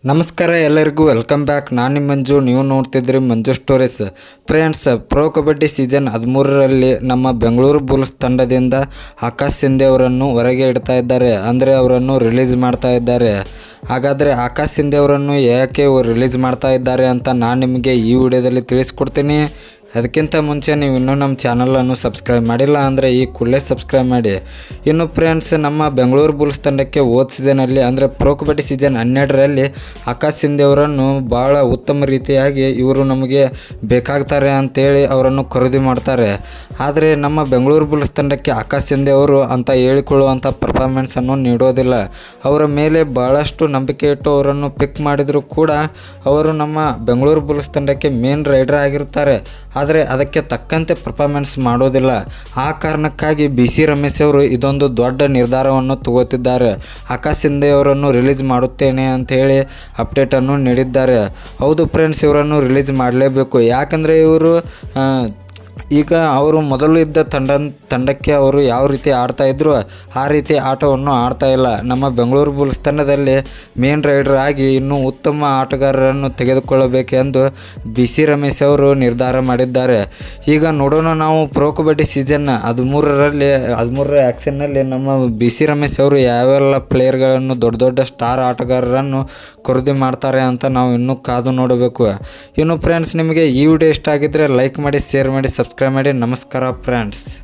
ನಮಸ್ಕಾರ ಎಲ್ಲರಿಗೂ welcome back. ನಾನು ನಿಮ್ಮ ಮಂಜು, ನೀವು ನೋಡ್ತಿದ್ರಿ Manju stories. Friends, pro kabaddi season 13ರಲ್ಲಿ ನಮ್ಮ ಬೆಂಗಳೂರು ಬುಲ್ಸ್ ತಂಡದಿಂದ ಆಕಾಶ್ ಸಿಂಧೆ ಅವರನ್ನು ಹೊರಗೆ ಇಡ್ತಾ ಇದ್ದಾರೆ, ಅಂದರೆ ಅವರನ್ನು ರಿಲೀಸ್ ಮಾಡ್ತಾ ಇದ್ದಾರೆ. ಹಾಗಾದರೆ ಆಕಾಶ್ ಸಿಂಧೆ ಅವರನ್ನು ಯಾಕೆ ರಿಲೀಸ್ ಮಾಡ್ತಾ ಇದ್ದಾರೆ ಅಂತ ನಾನು ನಿಮಗೆ ಈ ವಿಡಿಯೋದಲ್ಲಿ ತಿಳಿಸ್ಕೊಡ್ತೀನಿ. ಅದಕ್ಕಿಂತ ಮುಂಚೆ ನೀವು ಇನ್ನೂ ನಮ್ಮ ಚಾನಲನ್ನು ಸಬ್ಸ್ಕ್ರೈಬ್ ಮಾಡಿಲ್ಲ ಅಂದರೆ ಈ ಕೂಡಲೇ ಸಬ್ಸ್ಕ್ರೈಬ್ ಮಾಡಿ. ಇನ್ನು ಫ್ರೆಂಡ್ಸ್, ನಮ್ಮ ಬೆಂಗಳೂರು ಬುಲ್ಸ್ ತಂಡಕ್ಕೆ ಹೋದ ಸೀಸನಲ್ಲಿ ಅಂದರೆ ಪ್ರೋ ಕಬಡ್ಡಿ ಸೀಸನ್ 12ರಲ್ಲಿ ಆಕಾಶ್ ಸಿಂಧೆ ಅವರನ್ನು ಭಾಳ ಉತ್ತಮ ರೀತಿಯಾಗಿ ಇವರು ನಮಗೆ ಬೇಕಾಗ್ತಾರೆ ಅಂತೇಳಿ ಅವರನ್ನು ಖರೀದಿ ಮಾಡ್ತಾರೆ. ಆದರೆ ನಮ್ಮ ಬೆಂಗಳೂರು ಬುಲ್ಸ್ ತಂಡಕ್ಕೆ ಆಕಾಶ್ ಸಿಂಧೆ ಅವರು ಅಂತ ಹೇಳಿಕೊಳ್ಳುವಂಥ ಪರ್ಫಾರ್ಮೆನ್ಸನ್ನು ನೀಡೋದಿಲ್ಲ. ಅವರ ಮೇಲೆ ಭಾಳಷ್ಟು ನಂಬಿಕೆ ಇಟ್ಟು ಅವರನ್ನು ಪಿಕ್ ಮಾಡಿದರೂ ಕೂಡ ಅವರು ನಮ್ಮ ಬೆಂಗಳೂರು ಬುಲ್ಸ್ ತಂಡಕ್ಕೆ ಮೇನ್ ರೈಡರ್ ಆಗಿರ್ತಾರೆ, ಆದರೆ ಅದಕ್ಕೆ ತಕ್ಕಂತೆ ಪರ್ಫಾರ್ಮೆನ್ಸ್ ಮಾಡೋದಿಲ್ಲ. ಆ ಕಾರಣಕ್ಕಾಗಿ BC ರಮೇಶ್ ಅವರು ಇದೊಂದು ದೊಡ್ಡ ನಿರ್ಧಾರವನ್ನು ತಗೋತಿದ್ದಾರೆ. ಆಕಾಶ್ ಸಿಂಧೆ ಅವರನ್ನು ರಿಲೀಸ್ ಮಾಡುತ್ತೇನೆ ಅಂತ ಹೇಳಿ ಅಪ್ಡೇಟನ್ನು ನೀಡಿದ್ದಾರೆ. ಹೌದು ಫ್ರೆಂಡ್ಸ್, ಇವರನ್ನು ರಿಲೀಸ್ ಮಾಡಲೇಬೇಕು. ಯಾಕಂದರೆ ಇವರು ಈಗ ಅವರು ಮೊದಲು ಇದ್ದ ತಂಡಕ್ಕೆ ಅವರು ಯಾವ ರೀತಿ ಆಡ್ತಾಯಿದ್ರು ಆ ರೀತಿ ಆಟವನ್ನು ಆಡ್ತಾ ಇಲ್ಲ. ನಮ್ಮ ಬೆಂಗಳೂರು ಬುಲ್ಸ್ ತಂಡದಲ್ಲಿ ಮೇನ್ ರೈಡರ್ ಆಗಿ ಇನ್ನೂ ಉತ್ತಮ ಆಟಗಾರರನ್ನು ತೆಗೆದುಕೊಳ್ಳಬೇಕೆಂದು BC ರಮೇಶ್ ಅವರು ನಿರ್ಧಾರ ಮಾಡಿದ್ದಾರೆ. ಈಗ ನೋಡೋಣ ನಾವು ಪ್ರೋ ಕಬಡ್ಡಿ ಸೀಸನ್ 13ರ ಆ್ಯಕ್ಷನ್ನಲ್ಲಿ ನಮ್ಮ BC ರಮೇಶ್ ಅವರು ಯಾವೆಲ್ಲ ಪ್ಲೇಯರ್ಗಳನ್ನು ದೊಡ್ಡ ಸ್ಟಾರ್ ಆಟಗಾರರನ್ನು ಖರೀದಿ ಮಾಡ್ತಾರೆ ಅಂತ ನಾವು ಇನ್ನೂ ಕಾದು ನೋಡಬೇಕು. ಇನ್ನು ಫ್ರೆಂಡ್ಸ್, ನಿಮಗೆ ಈ ವಿಡಿಯೋ ಇಷ್ಟ ಆಗಿದ್ದರೆ ಲೈಕ್ ಮಾಡಿ, ಶೇರ್ ಮಾಡಿ, ಸಬ್ಸ್ಕ್ರೈಬ್ ಮಾಡಿ. ನಮಸ್ಕಾರ ಫ್ರೆಂಡ್ಸ್.